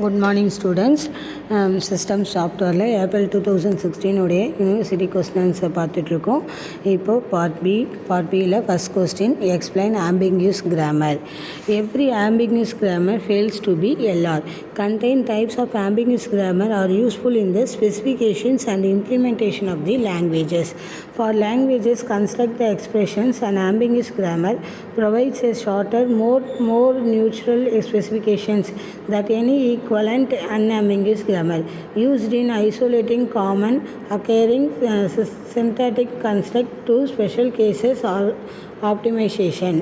Good morning students. System software April 2016 உடைய university கொஸ்டின்ஸை பார்த்துட்ருக்கோம். இப்போ பார்ட் பியில் first question explain ambiguous grammar. Every ambiguous grammar fails to be LR. Contain types of ambiguous grammar are useful in the specifications and implementation of the languages. For languages, construct the expressions. An ambiguous grammar provides a shorter, more neutral specifications that any equivalent unambiguous grammar used in isolating common occurring syntactic construct to special cases or optimization.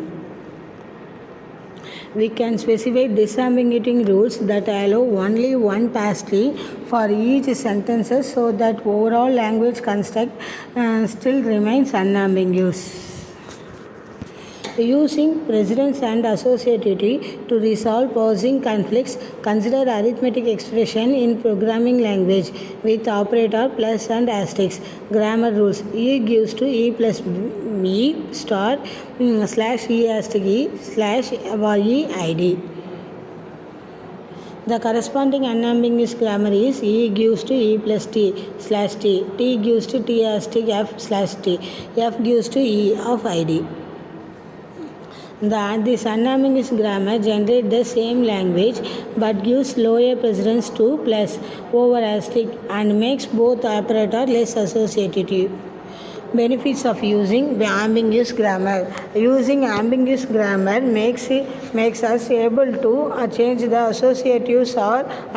We can specify disambiguating rules that allow only one pasty for each sentences so that overall language construct still remains unambiguous. Using precedence and associativity to resolve posing conflicts, consider arithmetic expression in programming language with operator plus and asterisk. Grammar rules: E gives to E plus E star slash E asterisk E slash E id. The corresponding unambiguous grammar is E gives to E plus T slash T, T gives to T asterisk F slash T, F gives to E of id. This unambiguous grammar generates the same language but gives lower precedence to plus over asterisk and makes both operator less associative. Benefits of using ambiguous grammar. Using ambiguous grammar makes us able to change the associatives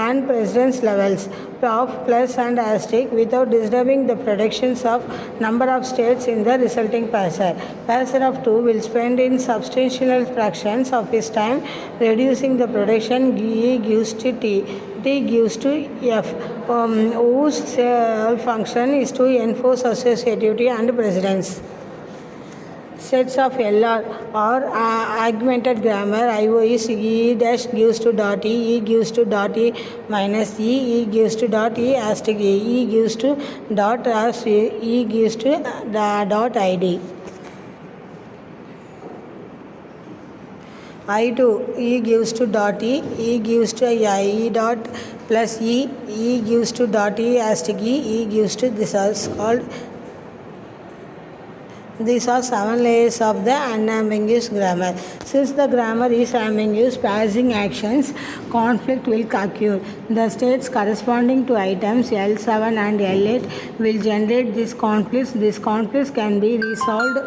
and precedence levels of plus and asterisk without disturbing the predictions of number of states in the resulting parser. Parser of 2 will spend in substantial fractions of his time reducing the prediction E gives to T, T gives to F, whose function is to enforce associativity and precedence. Sets of LR or augmented grammar. IO is E dash gives to dot E, E gives to dot E minus E, E gives to dot E asterisk E, E gives to dot as E gives to dot ID. I2 E gives to dot E, E gives to I dot plus E, E gives to dot E asterisk E, E gives to this is called. These are 7 layers of the unambiguous grammar. Since the grammar is ambiguous, passing actions conflict will occur. The states corresponding to items L7 and L8 will generate these conflicts. These conflicts can be resolved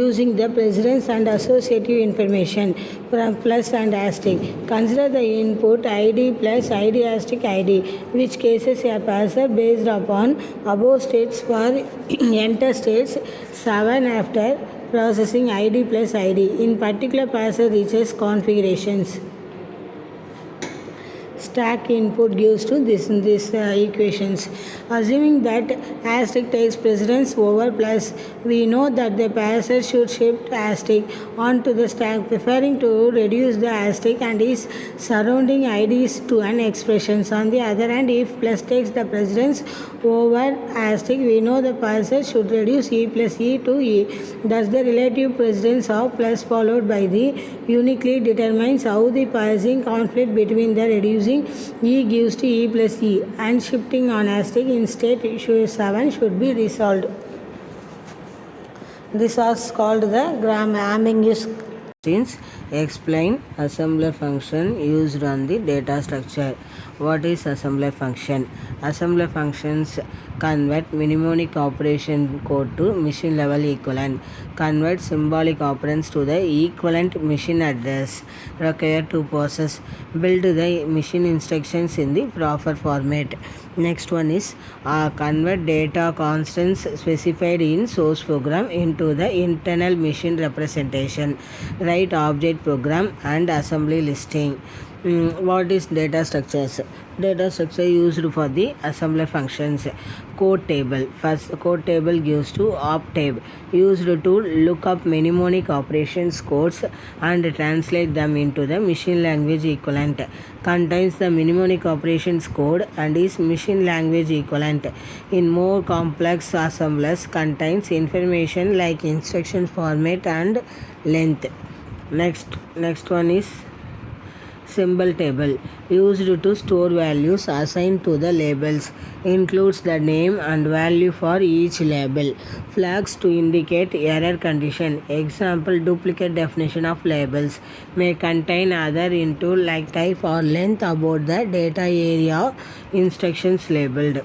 using the precedence and associative information from plus and asterisk. Consider the input ID plus ID asterisk ID, which cases a parser based upon above states for enter states 7 after processing ID plus ID. In particular, parser reaches configurations. Stack input gives to this equations. Assuming that asterisk takes precedence over plus, we know that the parser should shift asterisk onto the stack, preferring to reduce the asterisk and its surrounding IDs to an expression. On the other hand, if plus takes the precedence over asterisk, we know the parser should reduce E plus E to E. Thus, the relative precedence of plus followed by the uniquely determines how the parsing conflict between the reducing E gives to E plus E and shifting on asterisk in state issue 7 should be resolved. This is called the ambiguous. Explain assembler function used on the data structure. What is assembler function? Assembler functions convert mnemonic operation code to machine level equivalent, convert symbolic operands to the equivalent machine address required to process, build the machine instructions in the proper format. Next one is convert data constants specified in source program into the internal machine representation, write object program and assembly listing. What is data structures? Data structure used for the assembler functions. Code table. First, code table gives to optab, used to look up mnemonic operations codes and translate them into the machine language equivalent. Contains the mnemonic operations code and is machine language equivalent. In more complex assemblers, contains information like instruction format and length. Next one is Symbol table used to store values assigned to the labels, includes the name and value for each label. Flags to indicate error condition. Example, duplicate definition of labels may contain other into like type or length about the data area instructions labeled.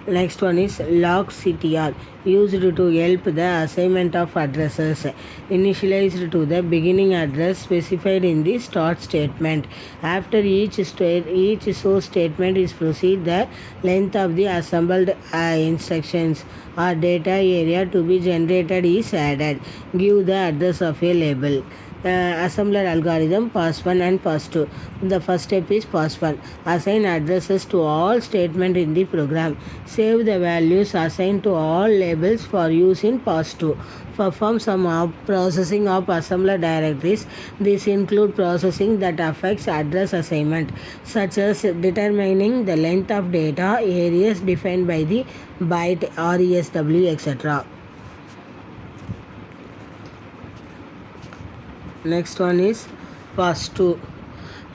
Next one is logctr, used to help the assignment of addresses, initialized to the beginning address specified in the start statement. After each source statement is proceed, the length of the assembled instructions or data area to be generated is added. Give the address of a label. Assembler algorithm pass1 and pass2. The first step is pass1. Assign addresses to all statement in the program. Save the values assigned to all labels for use in pass2. Perform some processing of assembler directories. This include processing that affects address assignment, such as determining the length of data areas defined by the byte, RESW, etc. Next one is pass2.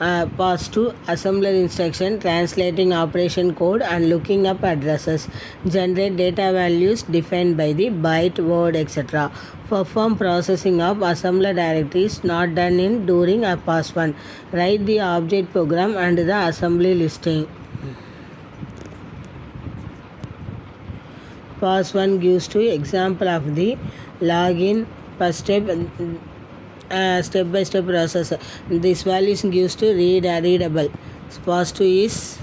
Pass2 assembler instruction, translating operation code and looking up addresses. Generate data values defined by the byte, word, etc. Perform processing of assembler directories not done in during a pass1. Write the object program and the assembly listing. Pass1 gives to example of the login first step-by-step process. This values gives to readable. Pass2 is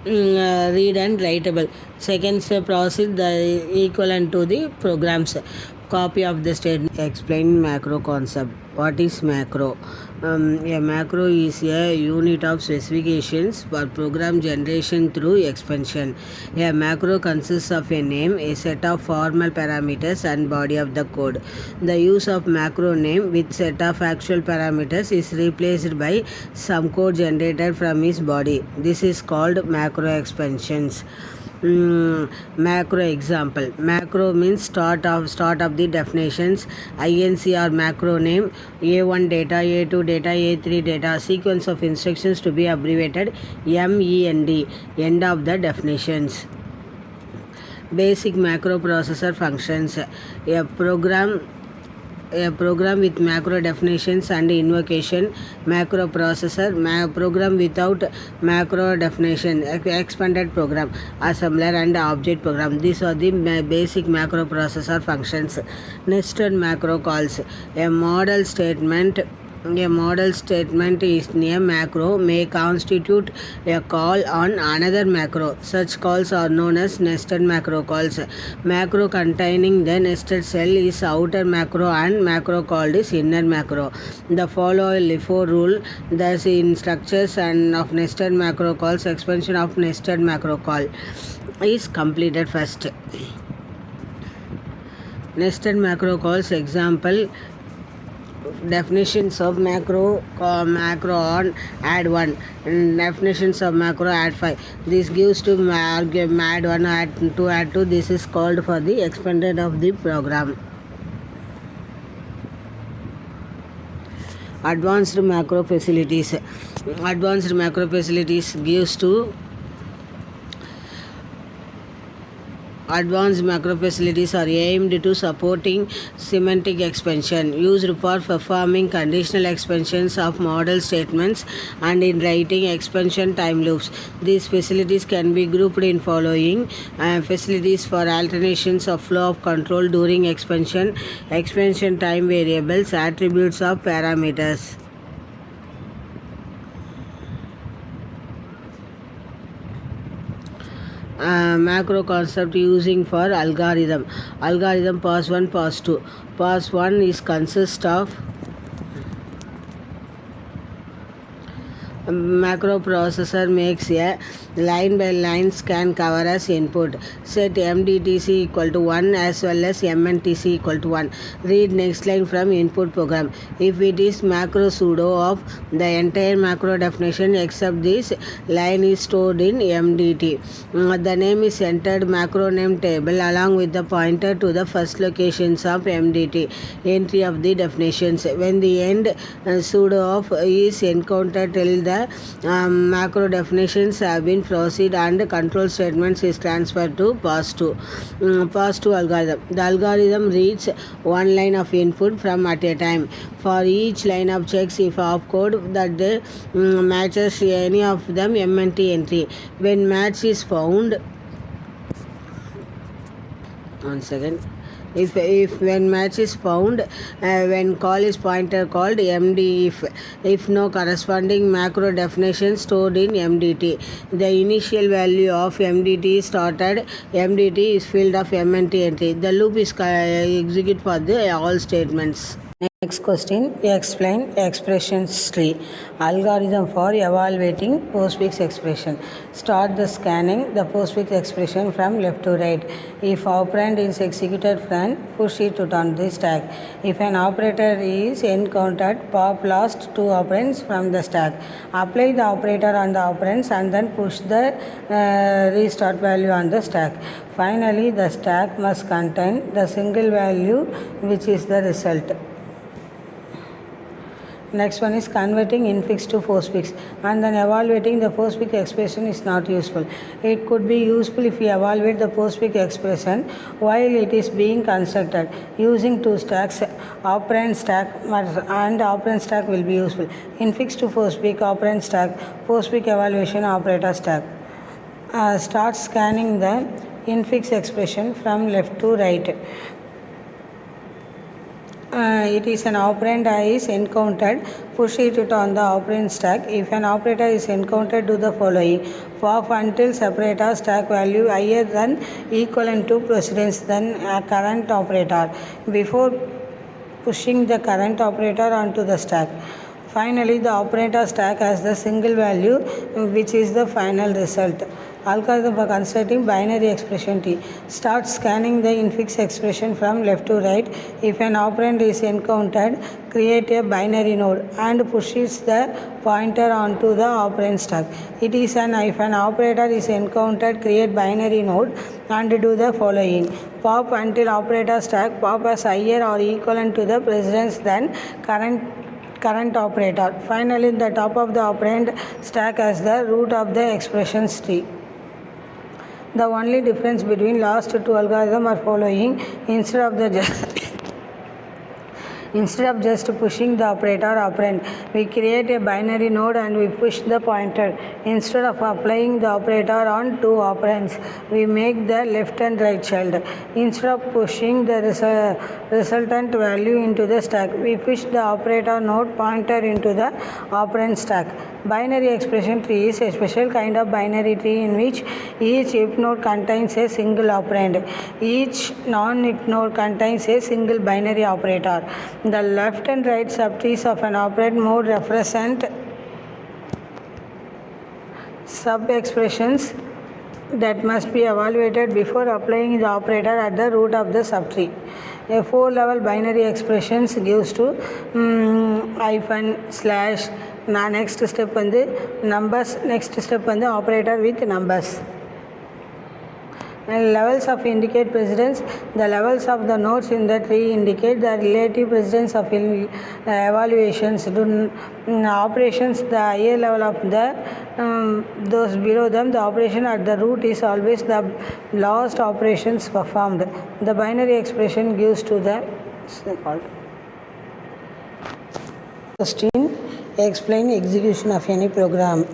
read and writable. Second step process the equivalent to the programs. Copy of the statement. Explain macro concept. What is macro? A macro is a unit of specifications for program generation through expansion. A macro consists of a name, a set of formal parameters and body of the code. The use of macro name with set of actual parameters is replaced by some code generated from its body. This is called macro expansions. Macro example. Macro means start of the definitions. INC or macro name. A1 data, A2 data, A3 data. Sequence of instructions to be abbreviated MEND. End of the definitions. Basic macro processor functions. A program with macro definitions and invocation. Macro processor. Program without macro definition. Expanded program. Assembler and object program. These are the basic macro processor functions. Nested macro calls. A model statement is a macro may constitute a call on another macro. Such calls are known as nested macro calls. Macro containing the nested cell is outer macro and macro called is inner macro. The follow LIFO rule. Thus in structures and of nested macro calls, expansion of nested macro call is completed first. Nested macro calls example. Definitions of macro on add 1, definitions of macro add 5. This gives to add 1, add 2. This is called for the expanded of the program. Advanced macro facilities. Advanced macro facilities gives to advanced macro facilities are aimed to supporting semantic expansion, used for performing conditional expansions of model statements and in writing expansion time loops. These facilities can be grouped in following facilities for alternations of flow of control during expansion time variables, attributes of parameters. Macro concept using for algorithm. Algorithm pass1, pass2. Pass1 is consist of Macroprocessor makes a line-by-line scan cover as input. Set MDTC equal to 1 as well as MNTC equal to 1. Read next line from input program. If it is macro sudo of the entire macro definition except this line is stored in MDT. The name is entered macro name table along with the pointer to the first locations of MDT entry of the definitions. When the end sudo of is encountered till the macro definitions have been proceed and control statements is transferred to pass2 algorithm. The algorithm reads one line of input from at a time. For each line of checks if opcode that matches any of them MNT entry. When match is found, if when match is found, when call is pointer called MD if no corresponding macro definition stored in MDT. The initial value of MDT started MDT is field of MNT entry. The loop is execute for the all statements. Next question, explain expressions tree. Algorithm for evaluating postfix expression. Start the scanning the postfix expression from left to right. If operand is executed from push it on the stack. If an operator is encountered, pop last two operands from the stack. Apply the operator on the operands and then push the restart value on the stack. Finally, the stack must contain the single value which is the result. Next one is converting infix to postfix and then evaluating the postfix expression is not useful. It could be useful if we evaluate the postfix expression while it is being constructed. Using two stacks, operand stack and operand stack will be useful. Infix to postfix, operand stack, postfix evaluation, operator stack. Start scanning the infix expression from left to right. It is an operand is encountered, push it on the operand stack. If an operator is encountered, do the following. Pop until separator stack value higher than equivalent to precedence than current operator before pushing the current operator onto the stack. Finally, the operator stack has the single value which is the final result. Algorithm for constructing binary expression tree. Start scanning the infix expression from left to right. If an operand is encountered, create a binary node and pushes the pointer onto the operand stack. It is if an operator is encountered, create binary node and do the following. Pop until operator stack pop as higher or equivalent to the precedence than current operator. Finally, the top of the operand stack as the root of the expressions tree. The only difference between last two algorithms are following. Instead of just pushing the operator operand, we create a binary node and we push the pointer. Instead of applying the operator on two operands, we make the left and right child. Instead of pushing the resultant value into the stack, we push the operator node pointer into the operand stack. Binary expression tree is a special kind of binary tree in which each if node contains a single operand. Each non-if node contains a single binary operator. The left and right subtrees of an operand mode represent sub-expressions that must be evaluated before applying the operator at the root of the subtree. A 4-level binary expressions gives to hyphen slash. Next step on the numbers. Next step on the operator with numbers. And levels of indicate precedence. The levels of the nodes in the tree indicate the relative precedence of evaluations. Operations, the higher level of the those below them, the operation at the root is always the last operations performed. The binary expression gives to the question. Explain execution of any program.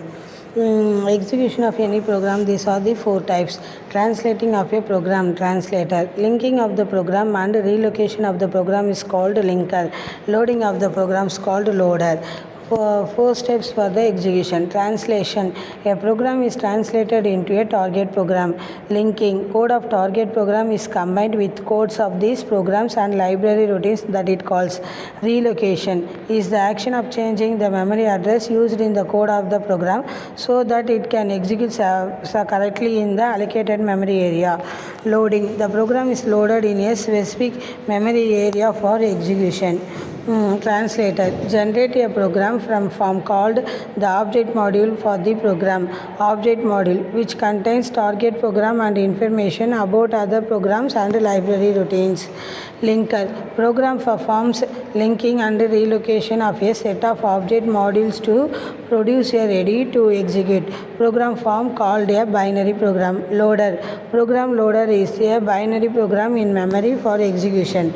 Execution of any program, these are the 4 types. Translating of a program, translator. Linking of the program and relocation of the program is called linker. Loading of the program is called loader. Four steps for the execution. Translation. A program is translated into a target program. Linking. Code of target program is combined with codes of these programs and library routines that it calls. Relocation is the action of changing the memory address used in the code of the program so that it can execute correctly in the allocated memory area. Loading. The program is loaded in a specific memory area for execution. Translator. Generate a program from form called the object module for the program. Object module, which contains target program and information about other programs and library routines. Linker. Program performs linking and relocation of a set of object modules to produce a ready to execute program form called a binary program. Loader. Program loader is a binary program in memory for execution.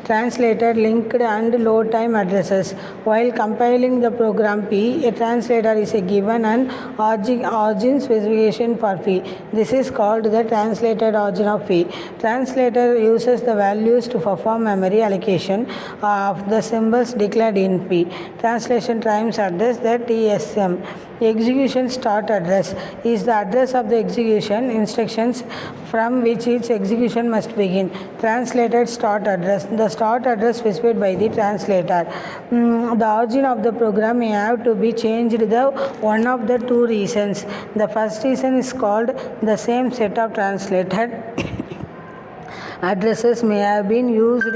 Translator, linked and load time addresses. While compiling the program P, a translator is given an origin specification for P. This is called the translated origin of P. Translator uses the values to perform memory allocation of the symbols declared in P. Translation times address, the TSM. Execution start address is the address of the execution instructions from which each execution must begin. Translated start address. The start address specified by the translator. The origin of the program may have to be changed the one of the two reasons. The first reason is called the same set of translated addresses may have been used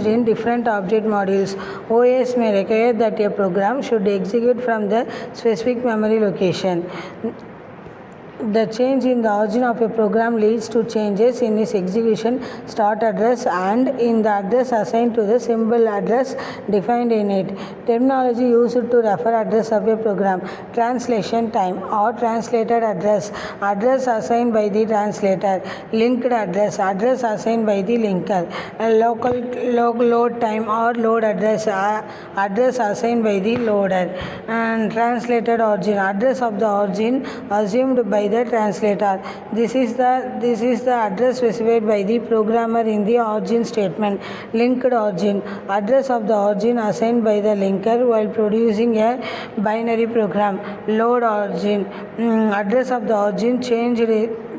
in different object modules. OS may require that a program should execute from the specific memory location. The change in the origin of a program leads to changes in its execution start address and in the address assigned to the symbol address defined in it. Terminology used to refer address of a program. Translation time or translated address. Address assigned by the translator. Linked address. Address assigned by the linker. Local load time or load address. Address assigned by the loader. And translated origin. Address of the origin assumed by the translator. This is the address specified by the programmer in the origin statement. Linked origin. Address of the origin assigned by the linker while producing a binary program. Load origin. Address of the origin changed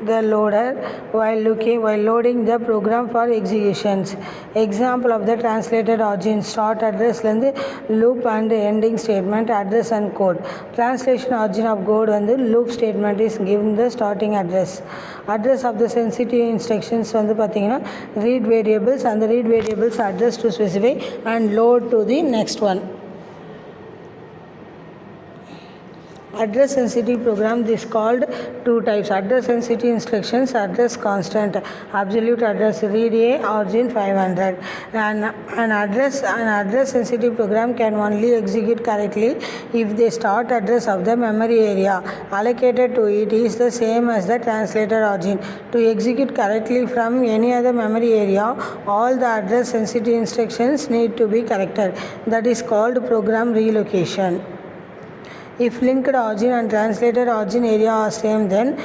the loader while loading the program for executions. Example of the translated origin. Start address and loop and ending statement address and code. Translation origin of code and the loop statement is given the starting address. Address of the sensitive instructions வந்து பார்த்தீங்கன்னா read variables and the read variables address to specify and load to the next one. Address sensitive program is called two types. Address sensitive instructions, address constant, absolute address, read a origin 500. An address sensitive program can only execute correctly if the start address of the memory area allocated to it is the same as the translated origin. To execute correctly from any other memory area, all the address sensitive instructions need to be corrected. That is called program relocation. If linked origin and translated origin area are same, then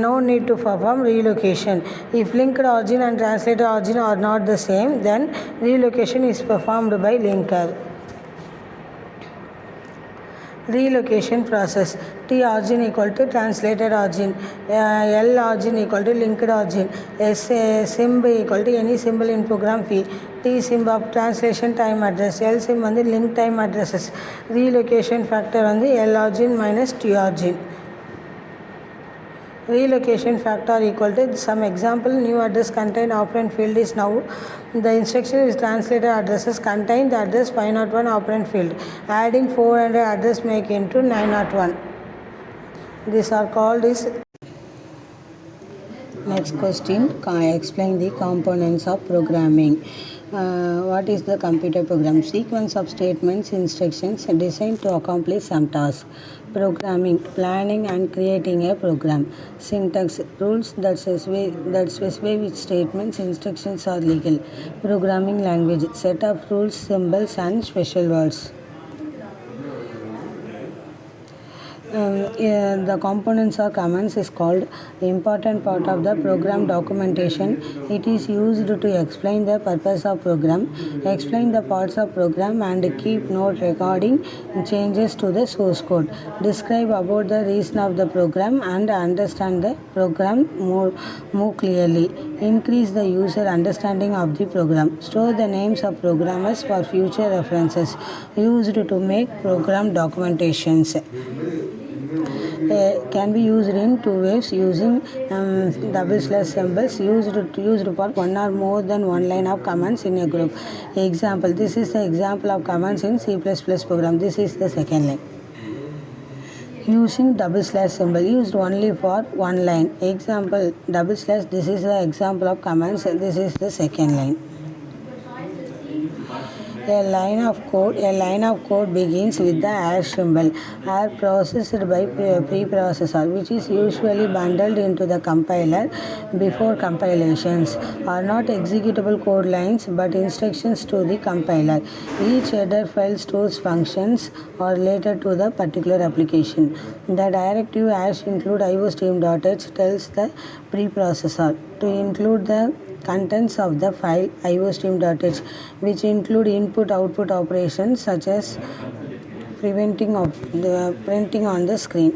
no need to perform relocation. If linked origin and translated origin are not the same, then relocation is performed by linker. Relocation process. T origin equal to translated origin, L origin equal to linked origin, S symbol equal to any symbol in program P. T symbol of translation time address, L symbol on the link time addresses. Relocation factor on the L origin minus T origin. Relocation factor equal to some example new address contained operand field is now the instruction is translated addresses contain the address 501 operand field. Adding 400 address make into 901. These are called is. Next question, explain the components of programming. What is the computer program? Sequence of statements, instructions designed to accomplish some task. Programming, planning and creating a program. Syntax, rules that specify which statements, instructions are legal. Programming language, set of rules, symbols and special words. The components or commands is called important part of the program documentation. It is used to explain the purpose of program, explain the parts of program and keep note recording changes to the source code. Describe about the reason of the program and understand the program more clearly. Increase the user understanding of the program. Store the names of programmers for future references. Used to make program documentations. Can be used in two ways using double slash symbols used for one or more than one line of commands in a group. Example, this is the example of commands in C++ program. This is the second line. Using double slash symbol used only for one line. Example, double slash, this is the example of commands and this is the second line. A line of code begins with the hash symbol are processed by preprocessor, which is usually bundled into the compiler before compilations. Are not executable code lines but instructions to the compiler. Each header file stores functions or related to the particular application. The directive hash include iostream.h tells the preprocessor to include the contents of the file iostream.h, which include input-output operations such as printing on the screen.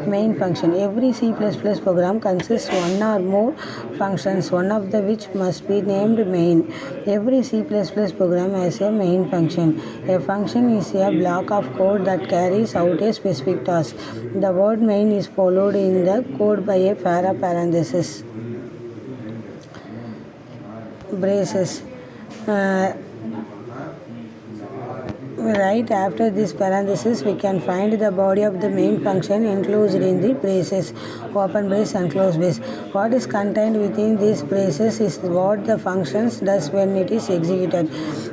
Main function. Every C++ program consists one or more functions, one of the which must be named main. Every C++ program has a main function. A function is a block of code that carries out a specific task. The word main is followed in the code by a pair of parentheses. Braces. Right after this parenthesis, we can find the body of the main function enclosed in the braces, open brace and close brace. What is contained within these braces is what the function does when it is executed.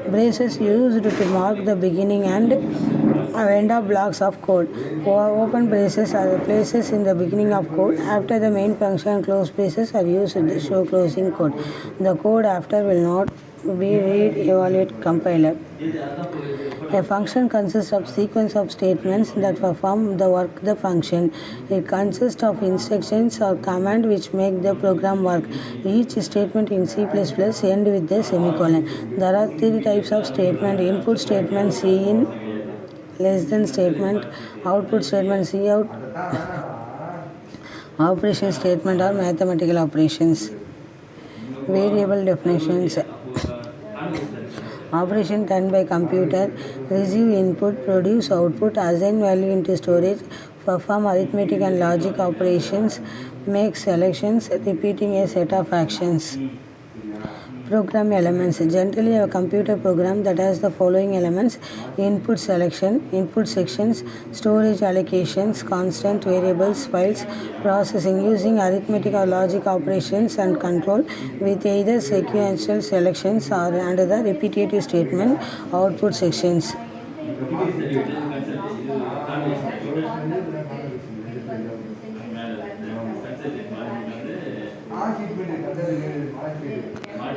Braces used to mark the beginning and end of blocks of code. Open braces are the places in the beginning of code. After the main function, close braces are used to show closing code. The code after will not be read, evaluate, compiler. A function consists of sequence of statements that perform the work the function. It consists of instructions or command which make the program work. Each statement in C++ end with a semicolon. There are three types of statement: input statement, cin, less than statement, output statement, cout, operation statement or mathematical operations. Variable definitions. Operation done by computer: receive input, produce output, assign value into storage, perform arithmetic and logic operations, make selections, repeating a set of actions. Program elements. Generally, a computer program that has the following elements: input selection, input sections, storage allocations, constant variables, files, processing using arithmetic or logic operations and control with either sequential selections or under the repetitive statement output sections.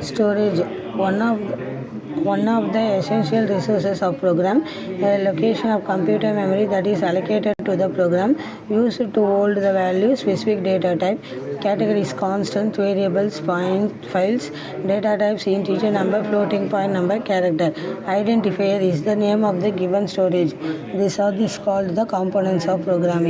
Storage. One of the essential resources of program, a location of computer memory that is allocated to the program, used to hold the value, specific data type, categories, constant, variables, files, data types, integer number, floating point number, character. Identifier is the name of the given storage. These are called the components of programming.